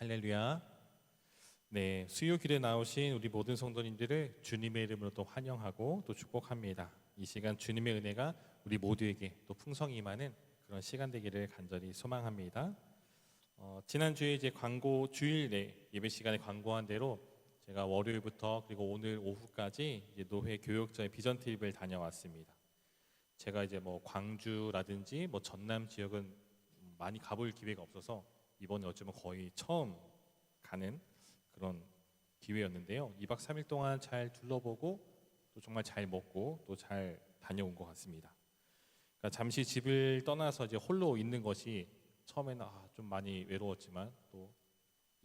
할렐루야. 네, 수요 길에 나오신 우리 모든 성도님들을 주님의 이름으로 또 환영하고 또 축복합니다. 이 시간 주님의 은혜가 우리 모두에게 또 풍성히 임하는 그런 시간 되기를 간절히 소망합니다. 지난주에 이제 광고 주일 내 예배 시간에 광고한 대로 제가 월요일부터 그리고 오늘 오후까지 이제 노회 교역자의 비전 트립을 다녀왔습니다. 제가 이제 뭐 광주라든지 뭐 전남 지역은 많이 가볼 기회가 없어서 이번에 어쩌면 거의 처음 가는 그런 기회였는데요. 2박 3일 동안 잘 둘러보고 또 정말 잘 먹고 또 잘 다녀온 것 같습니다. 그러니까 잠시 집을 떠나서 이제 홀로 있는 것이 처음에는 좀 많이 외로웠지만 또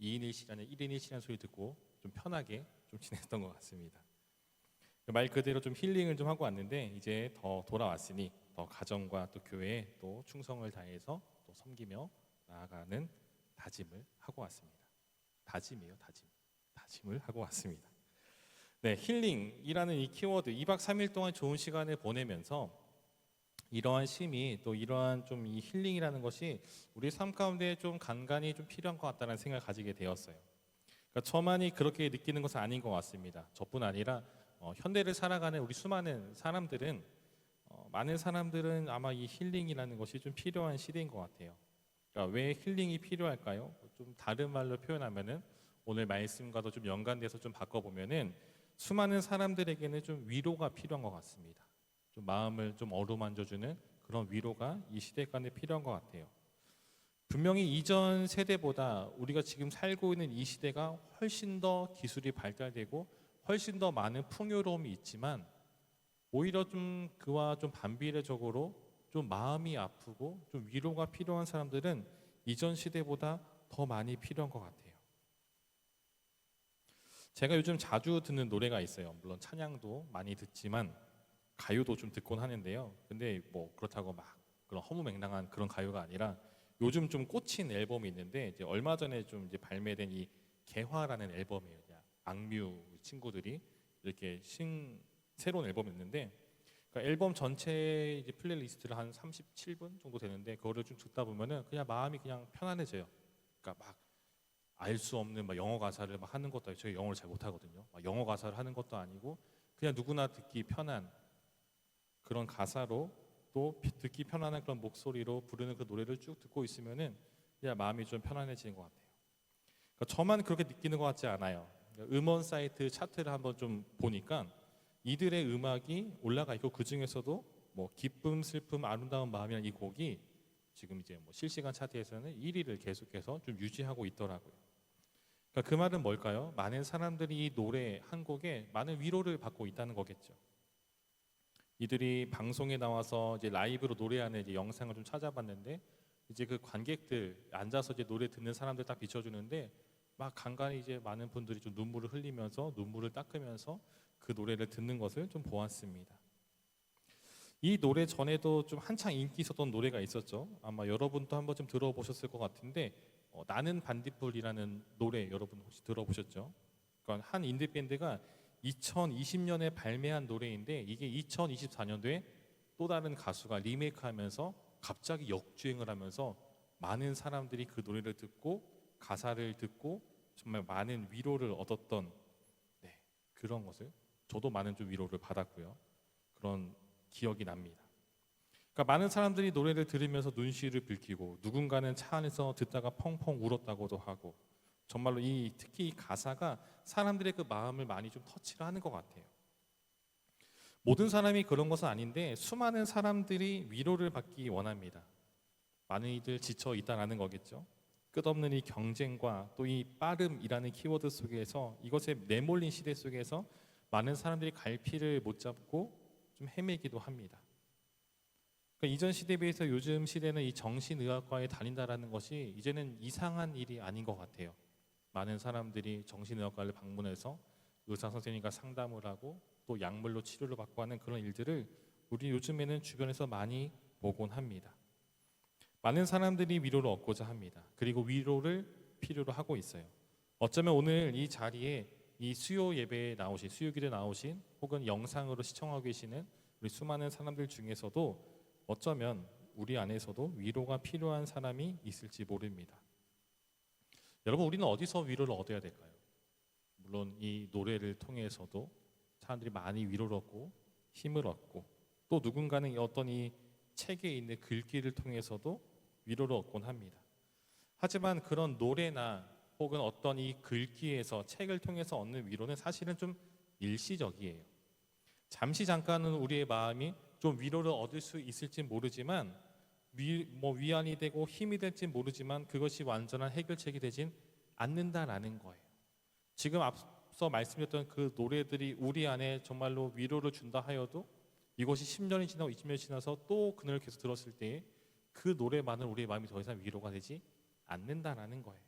2인 1실 아니 1인 1실한 소리 듣고 좀 편하게 좀 지냈던 것 같습니다. 말 그대로 좀 힐링을 좀 하고 왔는데 이제 더 돌아왔으니 더 가정과 또 교회에 또 충성을 다해서 또 섬기며 나아가는 다짐을 하고 왔습니다. 다짐이에요, 다짐. 다짐을 하고 왔습니다. 네, 힐링이라는 이 키워드 2박 3일 동안 좋은 시간을 보내면서 이러한 쉼이 또 이러한 좀 이 힐링이라는 것이 우리 삶 가운데 좀 간간히 좀 필요한 것 같다는 생각을 가지게 되었어요. 그러니까 저만이 그렇게 느끼는 것은 아닌 것 같습니다. 저뿐 아니라 현대를 살아가는 우리 수많은 사람들은 많은 사람들은 아마 이 힐링이라는 것이 좀 필요한 시대인 것 같아요. 그러니까 왜 힐링이 필요할까요? 좀 다른 말로 표현하면은 오늘 말씀과도 좀 연관돼서 좀 바꿔보면은 수많은 사람들에게는 좀 위로가 필요한 것 같습니다. 좀 마음을 좀 어루만져주는 그런 위로가 이 시대간에 필요한 것 같아요. 분명히 이전 세대보다 우리가 지금 살고 있는 이 시대가 훨씬 더 기술이 발달되고 훨씬 더 많은 풍요로움이 있지만 오히려 좀 그와 좀 반비례적으로 좀 마음이 아프고 좀 위로가 필요한 사람들은 이전 시대보다 더 많이 필요한 것 같아요. 제가 요즘 자주 듣는 노래가 있어요. 물론 찬양도 많이 듣지만 가요도 좀 듣곤 하는데요. 근데 뭐 그렇다고 막 그런 허무맹랑한 그런 가요가 아니라 요즘 좀 꽂힌 앨범이 있는데 이제 얼마 전에 좀 이제 발매된 이 개화라는 앨범이에요. 악뮤 친구들이 이렇게 새로운 앨범이 있는데 그러니까 앨범 전체 이제 플레이리스트를 한 37분 정도 되는데 그거를 좀 듣다 보면은 그냥 마음이 그냥 편안해져요. 그러니까 막 알 수 없는 막 영어 가사를 막 하는 것도 아니고 저희 영어를 잘 못하거든요. 막 영어 가사를 하는 것도 아니고 그냥 누구나 듣기 편한 그런 가사로 또 듣기 편안한 그런 목소리로 부르는 그 노래를 쭉 듣고 있으면은 그냥 마음이 좀 편안해지는 것 같아요. 그러니까 저만 그렇게 느끼는 것 같지 않아요. 음원 사이트 차트를 한번 좀 보니까 이들의 음악이 올라가 있고 그 중에서도 뭐 기쁨, 슬픔, 아름다운 마음이라는 이 곡이 지금 이제 뭐 실시간 차트에서는 1위를 계속해서 좀 유지하고 있더라고요. 그러니까 그 말은 뭘까요? 많은 사람들이 이 노래 한 곡에 많은 위로를 받고 있다는 거겠죠. 이들이 방송에 나와서 이제 라이브로 노래하는 이제 영상을 좀 찾아봤는데 이제 그 관객들 앉아서 이제 노래 듣는 사람들 딱 비춰주는데 막 간간히 이제 많은 분들이 좀 눈물을 흘리면서 눈물을 닦으면서 그 노래를 듣는 것을 좀 보았습니다. 이 노래 전에도 좀 한창 인기 있었던 노래가 있었죠. 아마 여러분도 한번 좀 들어보셨을 것 같은데 나는 반딧불이라는 노래 여러분 혹시 들어보셨죠? 그러니까 한 인디 밴드가 2020년에 발매한 노래인데 이게 2024년도에 또 다른 가수가 리메이크하면서 갑자기 역주행을 하면서 많은 사람들이 그 노래를 듣고 가사를 듣고 정말 많은 위로를 얻었던 그런 것을 저도 많은 좀 위로를 받았고요. 그런 기억이 납니다. 그러니까 많은 사람들이 노래를 들으면서 눈시울을 붉히고 누군가는 차 안에서 듣다가 펑펑 울었다고도 하고 정말로 특히 이 가사가 사람들의 그 마음을 많이 좀 터치를 하는 것 같아요. 모든 사람이 그런 것은 아닌데 수많은 사람들이 위로를 받기 원합니다. 많은 이들 지쳐 있다라는 거겠죠. 끝없는 이 경쟁과 또 이 빠름이라는 키워드 속에서 이것에 내몰린 시대 속에서 많은 사람들이 갈피를 못 잡고 좀 헤매기도 합니다. 그러니까 이전 시대에 비해서 요즘 시대는 이 정신의학과에 다닌다라는 것이 이제는 이상한 일이 아닌 것 같아요. 많은 사람들이 정신의학과를 방문해서 의사 선생님과 상담을 하고 또 약물로 치료를 받고 하는 그런 일들을 우리 요즘에는 주변에서 많이 보곤 합니다. 많은 사람들이 위로를 얻고자 합니다. 그리고 위로를 필요로 하고 있어요. 어쩌면 오늘 이 자리에 이 수요 예배에 나오신 수요길에 나오신 혹은 영상으로 시청하고 계시는 우리 수많은 사람들 중에서도 어쩌면 우리 안에서도 위로가 필요한 사람이 있을지 모릅니다. 여러분, 우리는 어디서 위로를 얻어야 될까요? 물론 이 노래를 통해서도 사람들이 많이 위로를 얻고 힘을 얻고, 또 누군가는 어떤 이 책에 있는 글귀를 통해서도 위로를 얻곤 합니다. 하지만 그런 노래나 혹은 어떤 이 글귀에서, 책을 통해서 얻는 위로는 사실은 좀 일시적이에요. 잠시 잠깐은 우리의 마음이 좀 위로를 얻을 수 있을지 모르지만, 위안이 되고 힘이 될지 모르지만 그것이 완전한 해결책이 되진 않는다라는 거예요. 지금 앞서 말씀드렸던 그 노래들이 우리 안에 정말로 위로를 준다 하여도 이것이 10년이 지나고 20년이 지나서 또 그 노래를 계속 들었을 때 그 노래만은 우리의 마음이 더 이상 위로가 되지 않는다라는 거예요.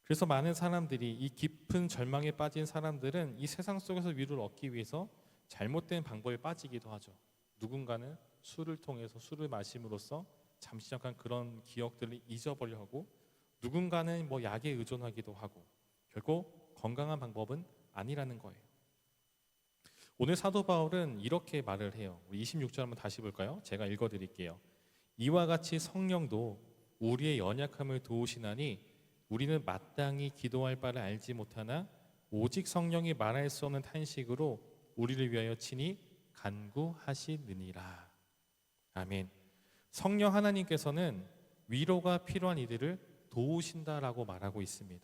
그래서 많은 사람들이, 이 깊은 절망에 빠진 사람들은 이 세상 속에서 위로를 얻기 위해서 잘못된 방법에 빠지기도 하죠. 누군가는 술을 통해서, 술을 마심으로써 잠시 잠깐 그런 기억들을 잊어버려 하고, 누군가는 약에 의존하기도 하고, 결국 건강한 방법은 아니라는 거예요. 오늘 사도 바울은 이렇게 말을 해요. 우리 26절 한번 다시 볼까요? 제가 읽어드릴게요. 이와 같이 성령도 우리의 연약함을 도우시나니 우리는 마땅히 기도할 바를 알지 못하나 오직 성령이 말할 수 없는 탄식으로 우리를 위하여 친히 간구하시느니라. 아멘. 성령 하나님께서는 위로가 필요한 이들을 도우신다라고 말하고 있습니다.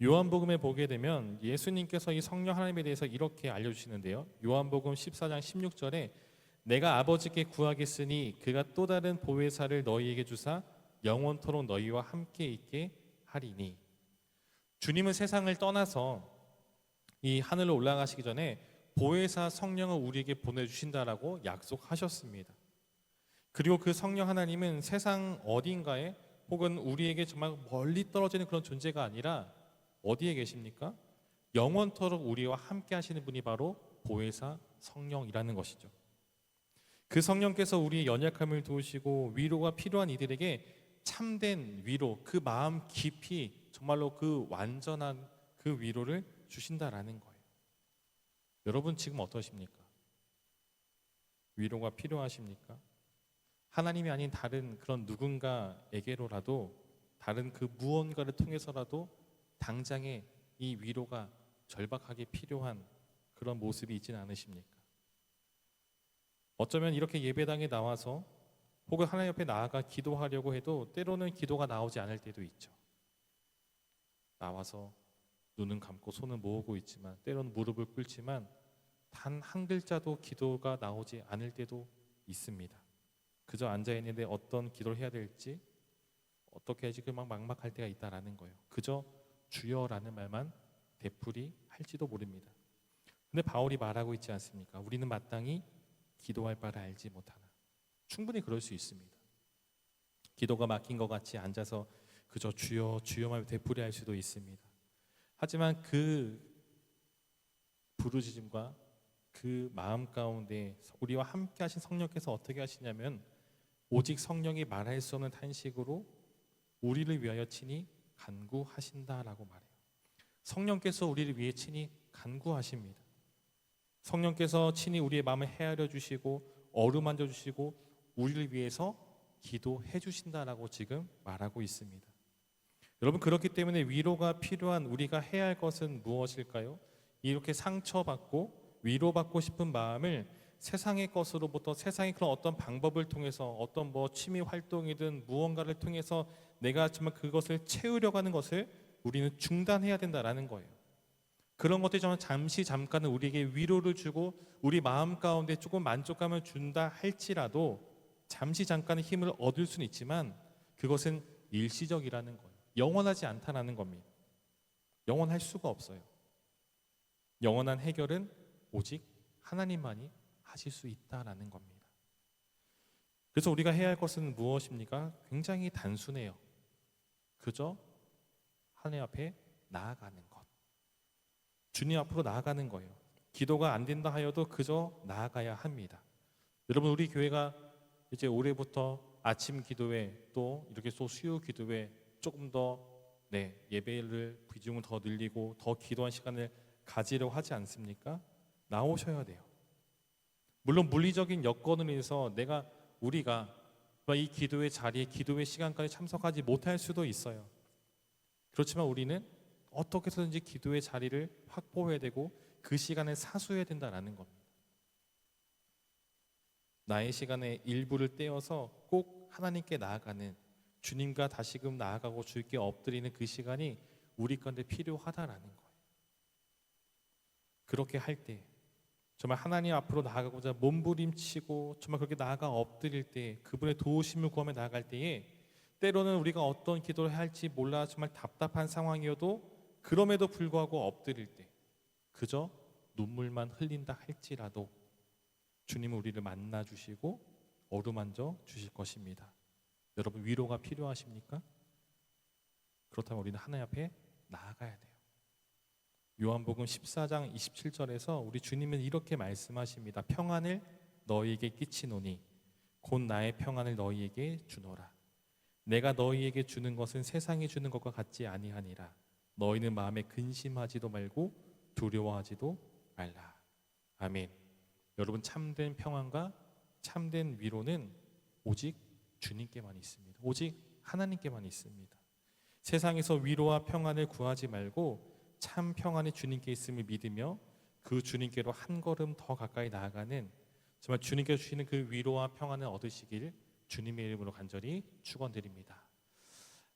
요한복음에 보게 되면 예수님께서 이 성령 하나님에 대해서 이렇게 알려주시는데요. 요한복음 14장 16절에 내가 아버지께 구하겠으니 그가 또 다른 보혜사를 너희에게 주사 영원토록 너희와 함께 있게 하리니. 주님은 세상을 떠나서 이 하늘로 올라가시기 전에 보혜사 성령을 우리에게 보내주신다라고 약속하셨습니다. 그리고 그 성령 하나님은 세상 어딘가에 혹은 우리에게 정말 멀리 떨어지는 그런 존재가 아니라 어디에 계십니까? 영원토록 우리와 함께 하시는 분이 바로 보혜사 성령이라는 것이죠. 그 성령께서 우리의 연약함을 도우시고 위로가 필요한 이들에게 참된 위로, 그 마음 깊이 정말로 그 완전한 그 위로를 주신다라는 거예요. 여러분 지금 어떠십니까? 위로가 필요하십니까? 하나님이 아닌 다른 그런 누군가에게로라도, 다른 그 무언가를 통해서라도 당장에 이 위로가 절박하게 필요한 그런 모습이 있지는 않으십니까? 어쩌면 이렇게 예배당에 나와서 혹은 하나님 앞에 나아가 기도하려고 해도 때로는 기도가 나오지 않을 때도 있죠. 나와서 눈은 감고 손은 모으고 있지만, 때로는 무릎을 꿇지만 단 한 글자도 기도가 나오지 않을 때도 있습니다. 그저 앉아있는데 어떤 기도를 해야 될지, 어떻게 해야지 막 막막할 때가 있다라는 거예요. 그저 주여라는 말만 되풀이 할지도 모릅니다. 근데 바울이 말하고 있지 않습니까? 우리는 마땅히 기도할 바를 알지 못하나. 충분히 그럴 수 있습니다. 기도가 막힌 것 같이 앉아서 그저 주여 주여만 되풀이 할 수도 있습니다. 하지만 그 부르짖음과 그 마음 가운데 우리와 함께 하신 성령께서 어떻게 하시냐면, 오직 성령이 말할 수 없는 탄식으로 우리를 위하여 친히 간구하신다라고 말해요. 성령께서 우리를 위해 친히 간구하십니다. 성령께서 친히 우리의 마음을 헤아려 주시고 어루만져 주시고 우리를 위해서 기도해 주신다라고 지금 말하고 있습니다. 여러분, 그렇기 때문에 위로가 필요한 우리가 해야 할 것은 무엇일까요? 이렇게 상처받고 위로받고 싶은 마음을 세상의 것으로부터, 세상의 그런 어떤 방법을 통해서, 어떤 취미 활동이든 무언가를 통해서 내가 정말 그것을 채우려고 하는 것을 우리는 중단해야 된다라는 거예요. 그런 것들이 정말 잠시 잠깐은 우리에게 위로를 주고 우리 마음 가운데 조금 만족감을 준다 할지라도 잠시 잠깐의 힘을 얻을 수는 있지만 그것은 일시적이라는 거예요. 영원하지 않다라는 겁니다. 영원할 수가 없어요. 영원한 해결은 오직 하나님만이 하실 수 있다라는 겁니다. 그래서 우리가 해야 할 것은 무엇입니까? 굉장히 단순해요. 그저 하나님 앞에 나아가는 것, 주님 앞으로 나아가는 거예요. 기도가 안 된다 하여도 그저 나아가야 합니다. 여러분, 우리 교회가 이제 올해부터 아침 기도회, 또 이렇게 또 수요 기도회 조금 더 예배를 비중을 더 늘리고 더 기도한 시간을 가지려고 하지 않습니까? 나오셔야 돼요. 물론 물리적인 여건으로 인해서 우리가 이 기도의 자리에, 기도의 시간까지 참석하지 못할 수도 있어요. 그렇지만 우리는 어떻게 해서든지 기도의 자리를 확보해야 되고 그 시간을 사수해야 된다라는 겁니다. 나의 시간의 일부를 떼어서 꼭 하나님께 나아가는, 주님과 다시금 나아가고 주께 엎드리는 그 시간이 우리 가운데 필요하다라는 거예요. 그렇게 할 때 정말 하나님 앞으로 나아가고자 몸부림치고 정말 그렇게 나아가 엎드릴 때, 그분의 도우심을 구하며 나아갈 때에 때로는 우리가 어떤 기도를 해야 할지 몰라 정말 답답한 상황이어도 그럼에도 불구하고 엎드릴 때 그저 눈물만 흘린다 할지라도 주님은 우리를 만나 주시고 어루만져 주실 것입니다. 여러분, 위로가 필요하십니까? 그렇다면 우리는 하나님 앞에 나아가야 돼요. 요한복음 14장 27절에서 우리 주님은 이렇게 말씀하십니다. 평안을 너희에게 끼치노니 곧 나의 평안을 너희에게 주노라. 내가 너희에게 주는 것은 세상이 주는 것과 같지 아니하니라. 너희는 마음에 근심하지도 말고 두려워하지도 말라. 아멘. 여러분, 참된 평안과 참된 위로는 오직 주님께만 있습니다. 오직 하나님께만 있습니다. 세상에서 위로와 평안을 구하지 말고 참 평안이 주님께 있음을 믿으며 그 주님께로 한 걸음 더 가까이 나아가는, 정말 주님께서 주시는 그 위로와 평안을 얻으시길 주님의 이름으로 간절히 축원드립니다.